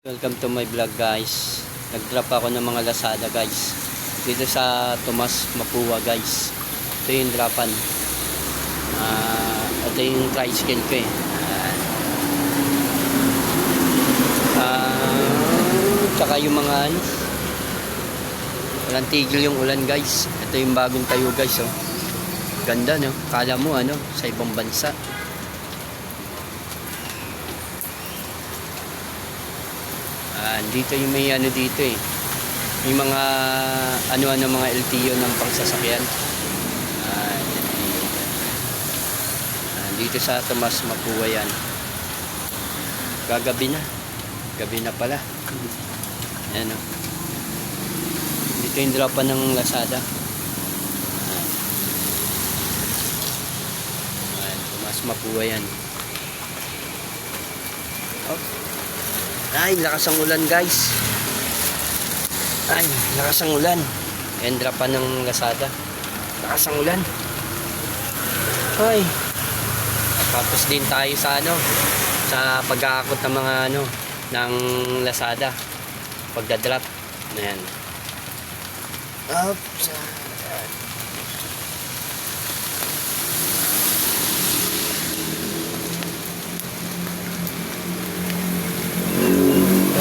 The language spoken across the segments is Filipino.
Welcome to my vlog guys. Nag-drop ako ng mga Lazada guys. Dito sa Tomas Mapua guys. Ito yung dropan. Ito yung tricycle ko eh. Tsaka yung mga ano. Walang tigil yung ulan guys. Ito yung bagong tayo guys oh. Ganda no. Kala mo ano sa ibang bansa. Dito yung may ano dito eh. May mga ano-ano mga LTO ng pangsasakyan. Dito sa Tomas Mapua yan. Gagabi na. Gabi na pala. Ayan o. Dito yung dropan ng Lazada. Tomas Mapua yan. Oh. Ay, lakas ang ulan guys. Ay, lakas ang ulan. Ayan, dropan ng Lazada. Lakas ang ulan. Ay. Tapos din tayo sa ano, sa pag-aakot ng mga ano, ng Lazada. Pagdadrop. Ayan. Oops.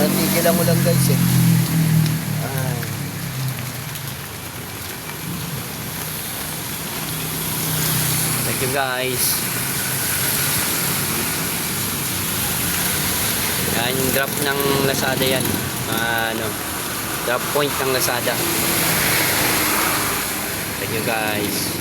Tigilan mo lang guys eh. Thank you guys. Yan yung drop ng Lazada yan. Drop point ng Lazada. Thank you guys.